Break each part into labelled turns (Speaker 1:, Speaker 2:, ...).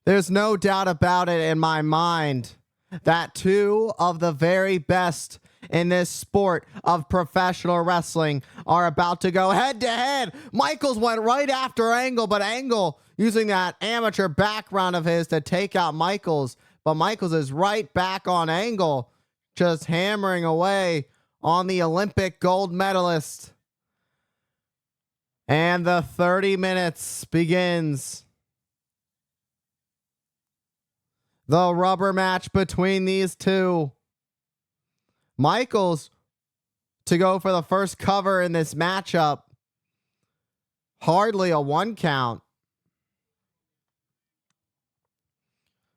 Speaker 1: There's no doubt about it in my mind that two of the very best in this sport of professional wrestling are about to go head to head. Michaels went right after Angle, but Angle using that amateur background of his to take out Michaels. But Michaels is right back on Angle, just hammering away on the Olympic gold medalist. And the 30 minutes begins. The rubber match between these two. Michaels to go for the first cover in this matchup. Hardly a 1 count.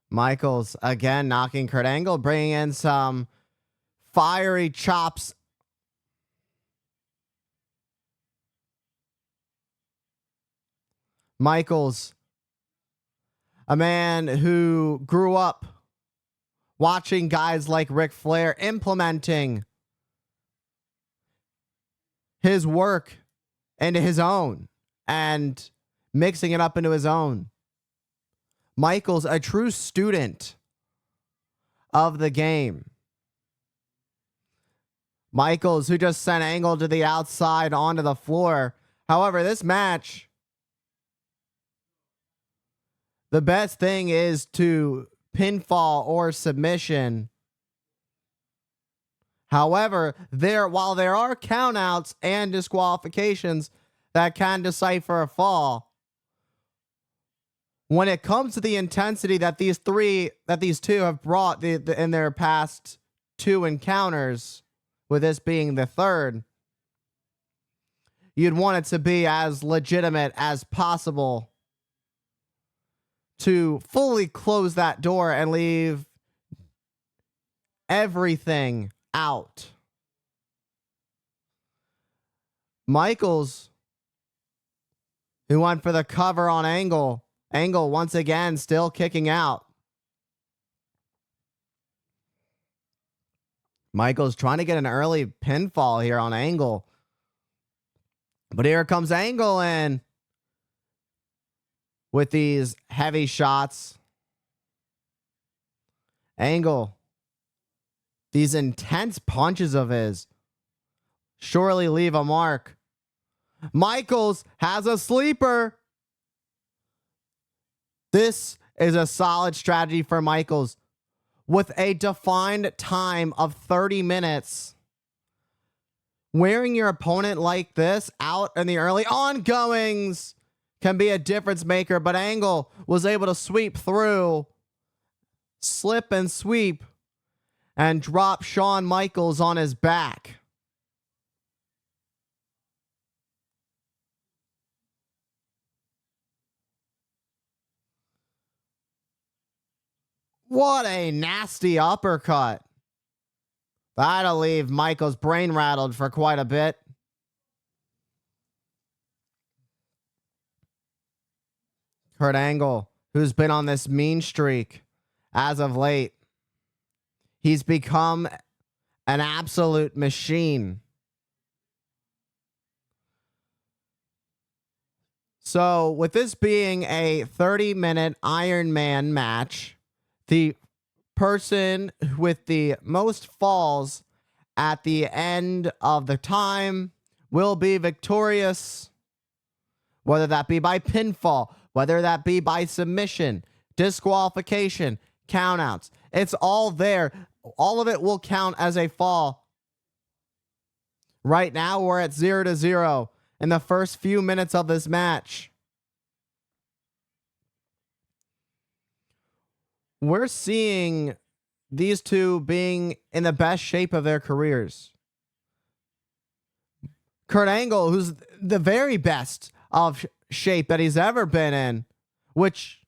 Speaker 1: Michaels again knocking Kurt Angle, bringing in some fiery chops. Michaels, a man who grew up watching guys like Ric Flair implementing his work into his own and mixing it up into his own. Michaels, a true student of the game. Michaels, who just sent Angle to the outside onto the floor. However, this match, the best thing is to pinfall or submission. However, while there are countouts and disqualifications that can decipher a fall, when it comes to the intensity that these two have brought in their past 2 encounters, with this being the third, you'd want it to be as legitimate as possible to fully close that door and leave everything out. Michaels, who went for the cover on Angle. Angle once again still kicking out. Michaels trying to get an early pinfall here on Angle. But here comes Angle in with these heavy shots. Angle, these intense punches of his surely leave a mark. Michaels has a sleeper. This is a solid strategy for Michaels. With a defined time of 30 minutes, wearing your opponent like this out in the early ongoings can be a difference maker, but Angle was able to sweep through, slip and sweep, and drop Shawn Michaels on his back. What a nasty uppercut. That'll leave Michaels brain rattled for quite a bit. Kurt Angle, who's been on this mean streak as of late, he's become an absolute machine. So with this being a 30-minute Iron Man match, the person with the most falls at the end of the time will be victorious, whether that be by pinfall, whether that be by submission, disqualification, countouts. It's all there. All of it will count as a fall. Right now, we're at 0-0 in the first few minutes of this match. We're seeing these two being in the best shape of their careers. Kurt Angle, who's the very best of shape that he's ever been in, which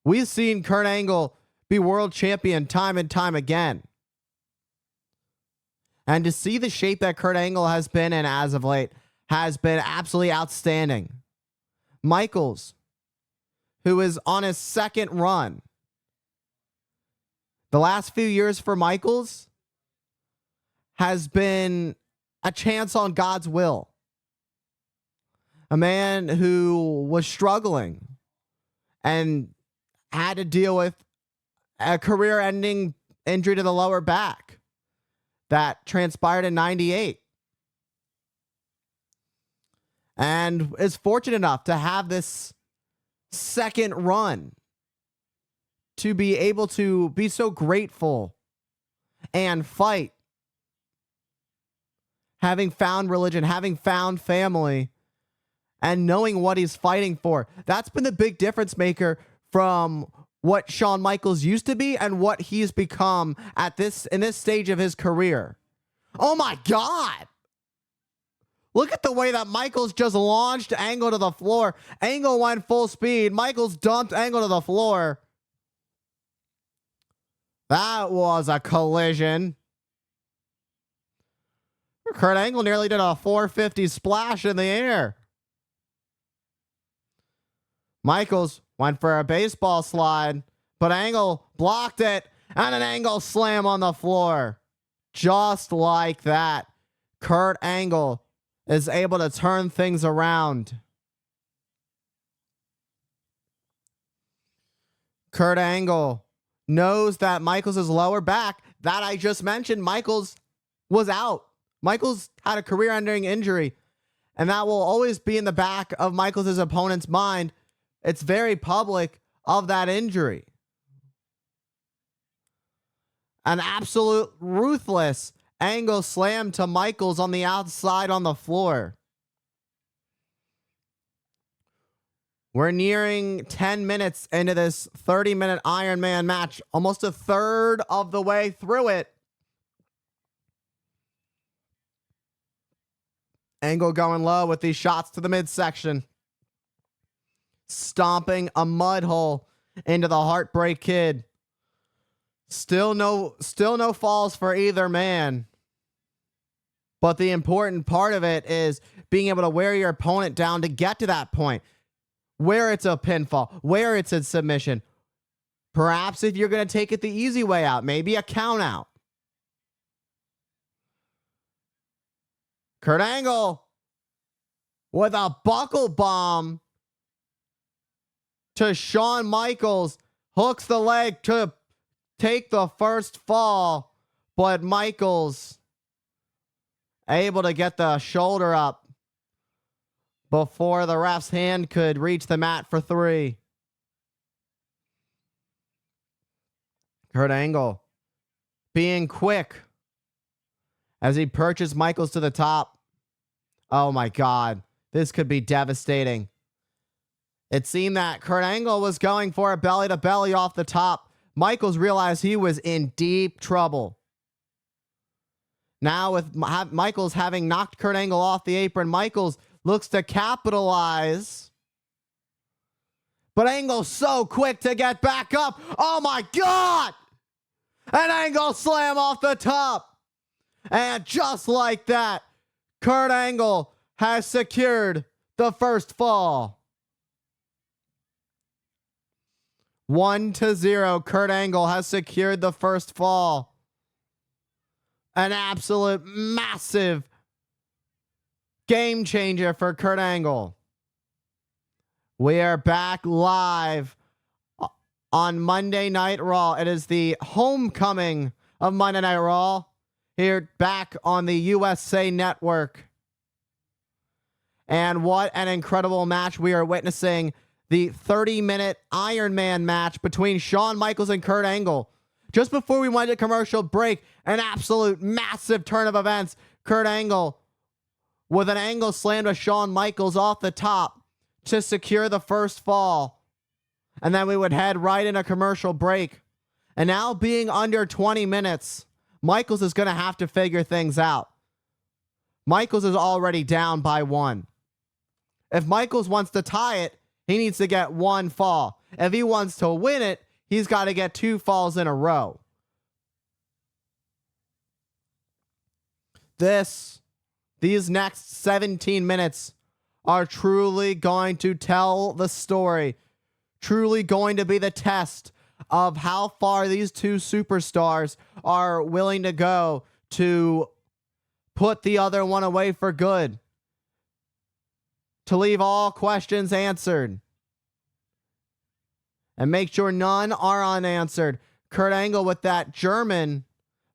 Speaker 1: we've seen Kurt Angle be world champion time and time again. And to see the shape that Kurt Angle has been in as of late has been absolutely outstanding. Michaels, who is on his second run. The last few years for Michaels has been a chance on God's will. A man who was struggling and had to deal with a career-ending injury to the lower back that transpired in 98. And is fortunate enough to have this second run to be able to be so grateful and fight, having found religion, having found family, and knowing what he's fighting for. That's been the big difference maker from what Shawn Michaels used to be and what he's become in this stage of his career. Oh my God. Look at the way that Michaels just launched Angle to the floor. Angle went full speed. Michaels dumped Angle to the floor. That was a collision. Kurt Angle nearly did a 450 splash in the air. Michaels went for a baseball slide, but Angle blocked it, and an Angle slam on the floor. Just like that, Kurt Angle is able to turn things around. Kurt Angle knows that Michaels' lower back, that I just mentioned, Michaels was out. Michaels had a career-ending injury, and that will always be in the back of Michaels' opponent's mind. It's very public of that injury. An absolute ruthless Angle slam to Michaels on the outside on the floor. We're nearing 10 minutes into this 30-minute Iron Man match, almost a third of the way through it. Angle going low with these shots to the midsection. Stomping a mud hole into the Heartbreak Kid. Still no falls for either man. But the important part of it is being able to wear your opponent down to get to that point. Where it's a pinfall, where it's a submission. Perhaps if you're going to take it the easy way out, maybe a count out. Kurt Angle with a buckle bomb to Shawn Michaels. Hooks the leg to take the first fall, but Michaels able to get the shoulder up before the ref's hand could reach the mat for 3. Kurt Angle being quick as he perches Michaels to the top. Oh my God, this could be devastating. It seemed that Kurt Angle was going for a belly to belly off the top. Michaels realized he was in deep trouble. Now with Michaels having knocked Kurt Angle off the apron, Michaels looks to capitalize. But Angle's so quick to get back up. Oh my God! An Angle slam off the top. And just like that, Kurt Angle has secured the first fall. 1-0. Kurt Angle has secured the first fall. An absolute massive game changer for Kurt Angle. We are back live on Monday Night Raw. It is the homecoming of Monday Night Raw here back on the USA Network. And what an incredible match we are witnessing. The 30-minute Iron Man match between Shawn Michaels and Kurt Angle. Just before we went to commercial break, an absolute massive turn of events. Kurt Angle with an angle slam to Shawn Michaels off the top to secure the first fall. And then we would head right into commercial break. And now being under 20 minutes, Michaels is going to have to figure things out. Michaels is already down by 1. If Michaels wants to tie it, he needs to get 1 fall. If he wants to win it, he's got to get 2 falls in a row. These next 17 minutes are truly going to tell the story. Truly going to be the test of how far these two superstars are willing to go to put the other one away for good. To leave all questions answered. and make sure none are unanswered. Kurt Angle with that German,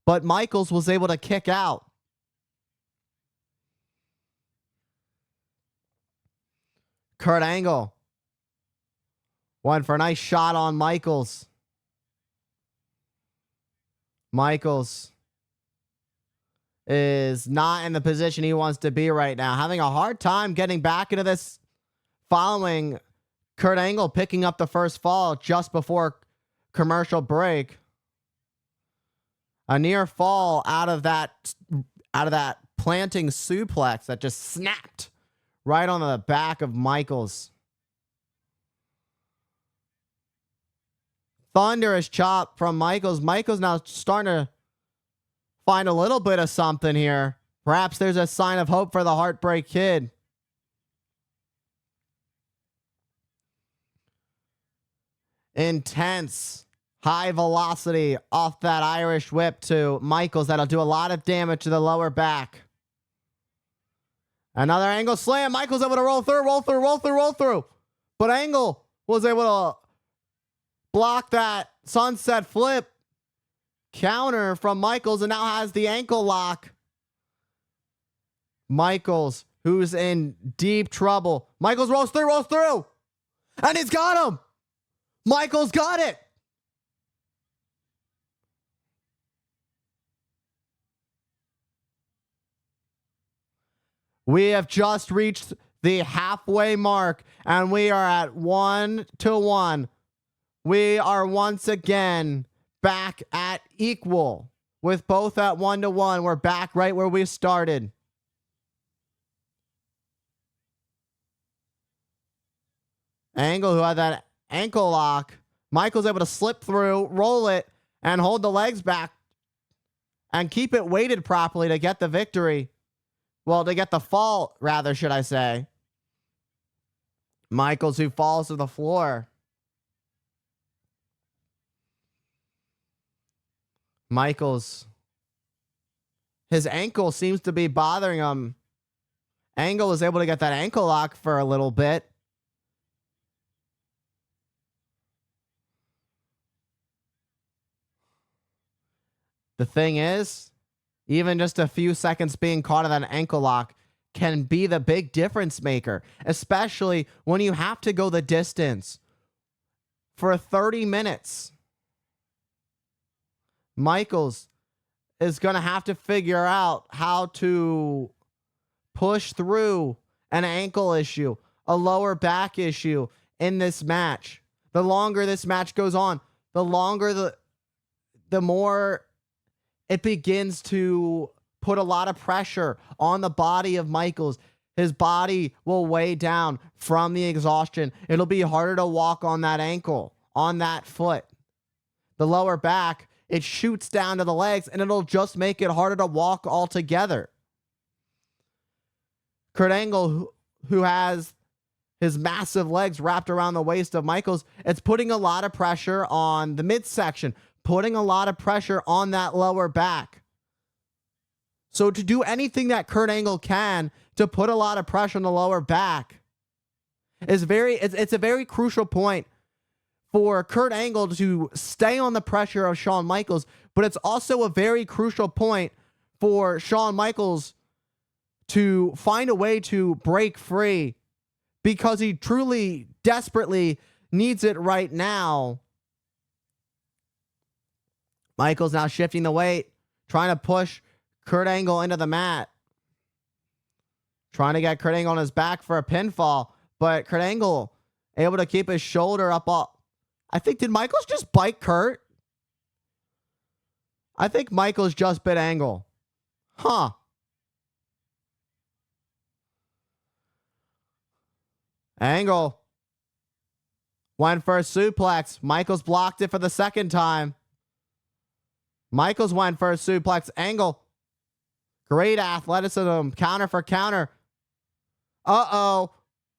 Speaker 1: but Michaels was able to kick out. Kurt Angle went for a nice shot on Michaels. Michaels is not in the position he wants to be right now. Having a hard time getting back into this following Kurt Angle picking up the first fall just before commercial break. A near fall out of that planting suplex that just snapped right on the back of Michaels. Thunderous chop from Michaels. Michaels now starting to find a little bit of something here. Perhaps there's a sign of hope for the Heartbreak Kid. Intense, high velocity off that Irish whip to Michaels. That'll do a lot of damage to the lower back. Another Angle slam. Michaels able to roll through. But Angle was able to block that sunset flip counter from Michaels and now has the ankle lock. Michaels, who's in deep trouble. Michaels rolls through. And he's got him. Michaels got it. We have just reached the halfway mark, and we are at 1-1. We are once again back at equal with both at 1-1. We're back right where we started. Angle, who had that ankle lock. Michael's able to slip through, roll it, and hold the legs back and keep it weighted properly to get the victory. Well, to get the fall, rather, should I say. Michaels, who falls to the floor. Michaels. His ankle seems to be bothering him. Angle is able to get that ankle lock for a little bit. The thing is, even just a few seconds being caught in that ankle lock can be the big difference maker, especially when you have to go the distance for 30 minutes. Michaels is going to have to figure out how to push through an ankle issue, a lower back issue in this match. The longer this match goes on, the more it begins to put a lot of pressure on the body of Michaels. His body will weigh down from the exhaustion. It'll be harder to walk on that ankle, on that foot. The lower back, it shoots down to the legs, and it'll just make it harder to walk altogether. Kurt Angle, who has his massive legs wrapped around the waist of Michaels, it's putting a lot of pressure on the midsection, putting a lot of pressure on that lower back. So to do anything that Kurt Angle can to put a lot of pressure on the lower back is it's a very crucial point for Kurt Angle to stay on the pressure of Shawn Michaels, but it's also a very crucial point for Shawn Michaels to find a way to break free because he truly, desperately needs it right now. Michaels now shifting the weight, trying to push Kurt Angle into the mat. Trying to get Kurt Angle on his back for a pinfall, but Kurt Angle able to keep his shoulder up. I think, did Michaels just bite Kurt? I think Michaels just bit Angle. Huh. Angle went for a suplex. Michaels blocked it for the second time. Michaels went for a suplex. Angle. Great athleticism. Counter for counter. Uh-oh.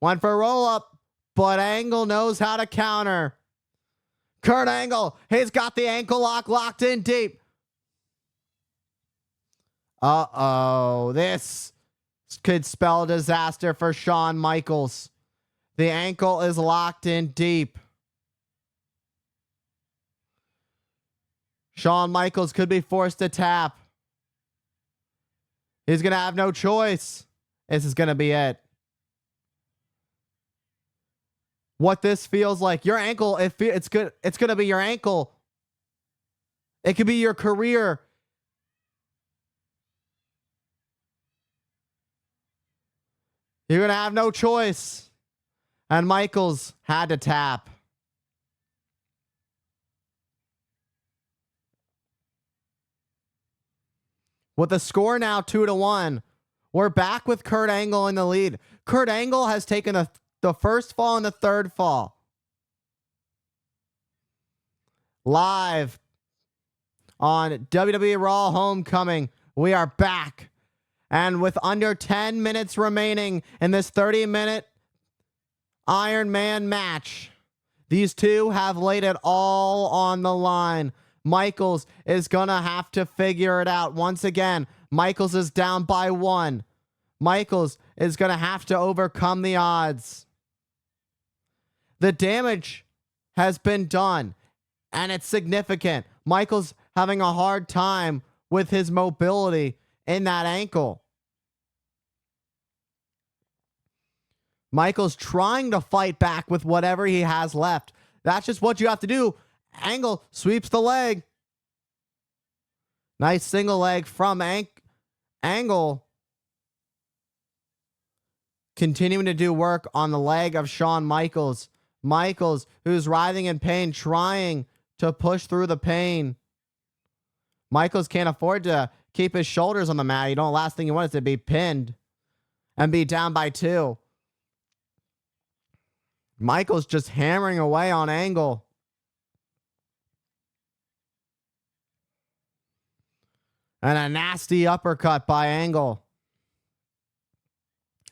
Speaker 1: Went for a roll-up. But Angle knows how to counter. Kurt Angle. He's got the ankle lock locked in deep. Uh-oh. This could spell disaster for Shawn Michaels. The ankle is locked in deep. Shawn Michaels could be forced to tap. He's going to have no choice. This is going to be it. What this feels like. Your ankle, it's good. It's going to be your ankle. It could be your career. You're going to have no choice. And Michaels had to tap. With the score now 2-1, we're back with Kurt Angle in the lead. Kurt Angle has taken the first fall and the third fall. Live on WWE Raw Homecoming, we are back. And with under 10 minutes remaining in this 30-minute Iron Man match, these two have laid it all on the line. Michaels is going to have to figure it out. Once again, Michaels is down by 1. Michaels is going to have to overcome the odds. The damage has been done, and it's significant. Michaels having a hard time with his mobility in that ankle. Michaels trying to fight back with whatever he has left. That's just what you have to do. Angle sweeps the leg. Nice single leg from Angle. Continuing to do work on the leg of Shawn Michaels. Michaels, who's writhing in pain, trying to push through the pain. Michaels can't afford to keep his shoulders on the mat. The last thing you want is to be pinned and be down by 2. Michaels just hammering away on Angle. And a nasty uppercut by Angle.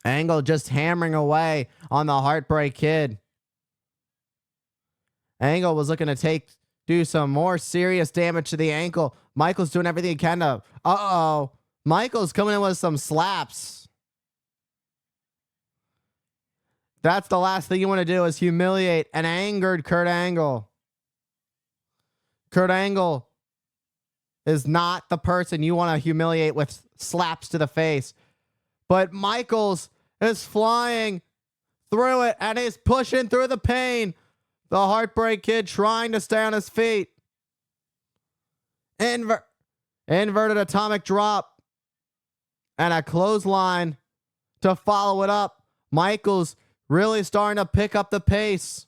Speaker 1: Angle just hammering away on the Heartbreak Kid. Angle was looking to do some more serious damage to the ankle. Michael's doing everything he can to... Uh-oh. Michael's coming in with some slaps. That's the last thing you want to do, is humiliate an angered Kurt Angle. Kurt Angle is not the person you want to humiliate with slaps to the face. But Michaels is flying through it and he's pushing through the pain. The Heartbreak Kid trying to stay on his feet. Inverted atomic drop. And a clothesline to follow it up. Michaels really starting to pick up the pace.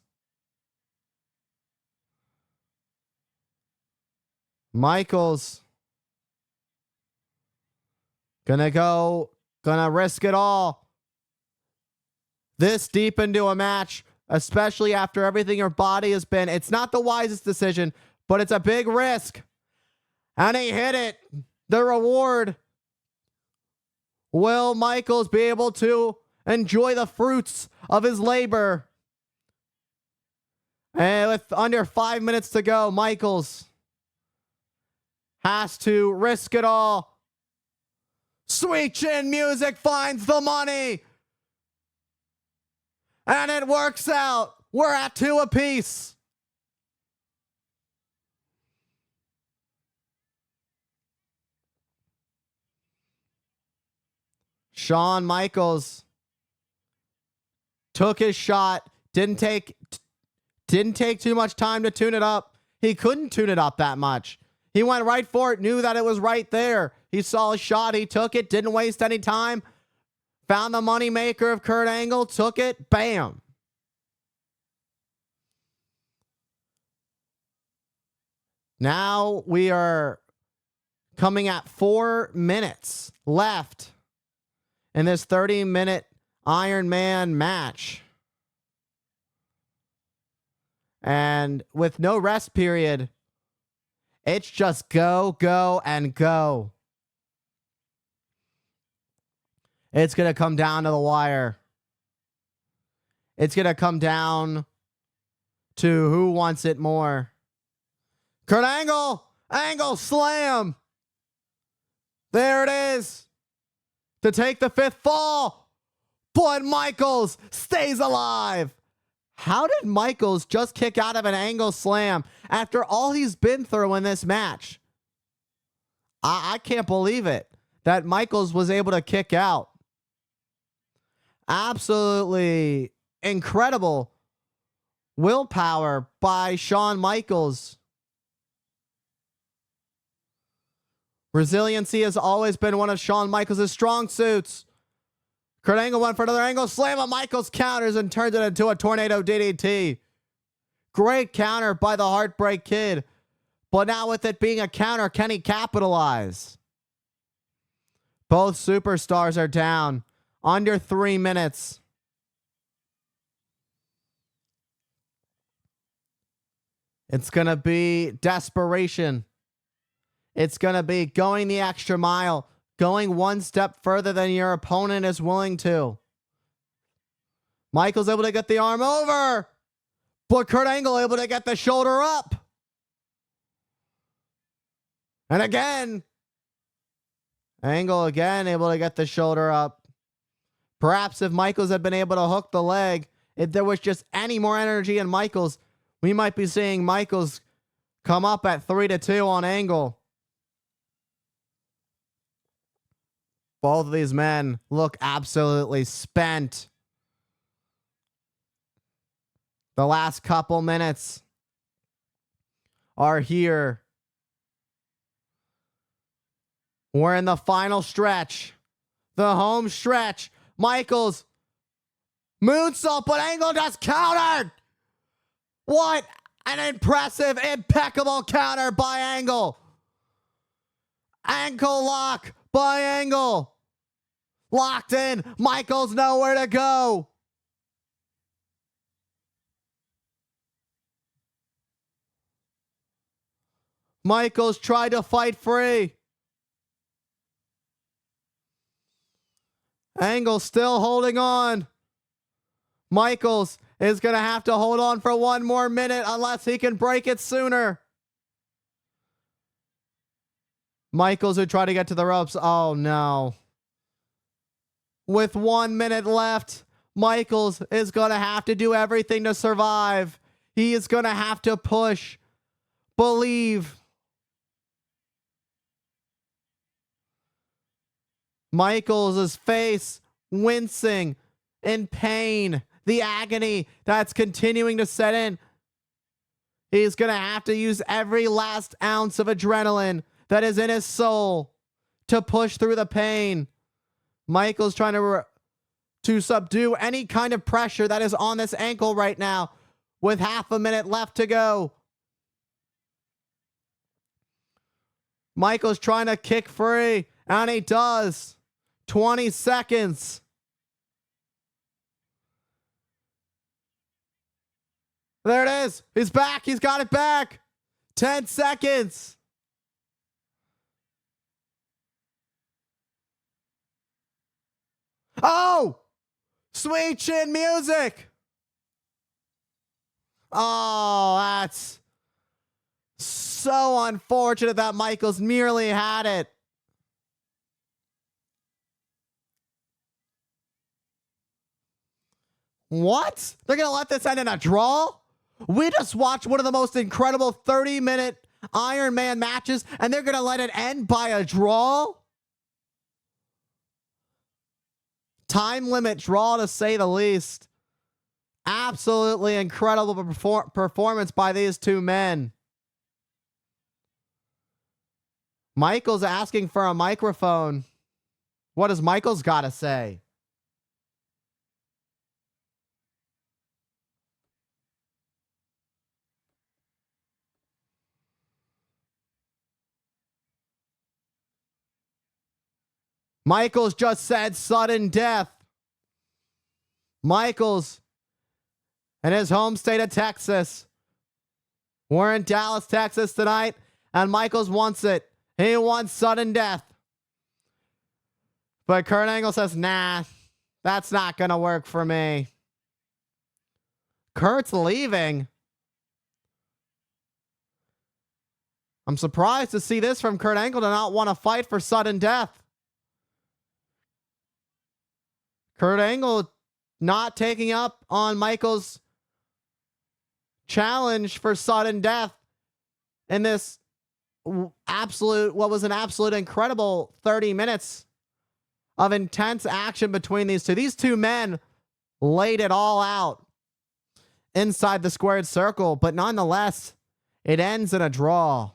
Speaker 1: Michaels gonna risk it all this deep into a match, especially after everything your body has been. It's not the wisest decision, but it's a big risk. And he hit it. The reward. Will Michaels be able to enjoy the fruits of his labor? And with under 5 minutes to go, Michaels has to risk it all. Sweet chin music finds the money. And it works out. We're at 2 apiece. Shawn Michaels took his shot. Didn't take too much time to tune it up. He couldn't tune it up that much. He went right for it, knew that it was right there. He saw a shot, he took it, didn't waste any time. Found the money maker of Kurt Angle, took it, bam. Now we are coming at 4 minutes left in this 30-minute Iron Man match. And with no rest period, it's just go, go, and go. It's going to come down to the wire. It's going to come down to who wants it more. Kurt Angle! Angle slam! There it is. To take the 5th fall. But Michaels stays alive. How did Michaels just kick out of an angle slam after all he's been through in this match? I can't believe it that Michaels was able to kick out. Absolutely incredible willpower by Shawn Michaels. Resiliency has always been one of Shawn Michaels' strong suits. Kurt Angle went for another angle slam, but Michaels counters and turns it into a tornado DDT. Great counter by the Heartbreak Kid. But now with it being a counter, can he capitalize? Both superstars are down. Under 3 minutes. It's going to be desperation. It's going to be going the extra mile. Going one step further than your opponent is willing to. Michaels able to get the arm over. But Kurt Angle able to get the shoulder up. And again. Angle again able to get the shoulder up. Perhaps if Michaels had been able to hook the leg, if there was just any more energy in Michaels, we might be seeing Michaels come up at 3-2 on Angle. Both of these men look absolutely spent. The last couple minutes are here. We're in the final stretch. The home stretch. Michaels. Moonsault, but Angle just countered. What an impressive, impeccable counter by Angle. Ankle lock by Angle. Locked in. Michaels nowhere to go. Michaels tried to fight free. Angle still holding on. Michaels is going to have to hold on for one more minute unless he can break it sooner. Michaels would try to get to the ropes. Oh, no. With 1 minute left, Michaels is going to have to do everything to survive. He is going to have to push. Believe. Michaels' face wincing in pain. The agony that's continuing to set in. He's going to have to use every last ounce of adrenaline that is in his soul to push through the pain. Michaels trying to subdue any kind of pressure that is on this ankle right now with half a minute left to go. Michaels trying to kick free, and he does. 20 seconds. There it is. He's back. He's got it back. 10 seconds. Oh! Sweet chin music. Oh, that's so unfortunate that Michaels nearly had it. What? They're going to let this end in a draw? We just watched one of the most incredible 30-minute Iron Man matches, and they're going to let it end by a draw? Time limit draw, to say the least. Absolutely incredible performance by these two men. Michaels asking for a microphone. What does Michaels got to say? Michaels just said sudden death. Michaels in his home state of Texas. We're in Dallas, Texas tonight, and Michaels wants it. He wants sudden death. But Kurt Angle says, nah, that's not going to work for me. Kurt's leaving. I'm surprised to see this from Kurt Angle to not want to fight for sudden death. Kurt Angle not taking up on Michaels' challenge for sudden death in this what was an absolute incredible 30 minutes of intense action between these two. These two men laid it all out inside the squared circle, but nonetheless, it ends in a draw.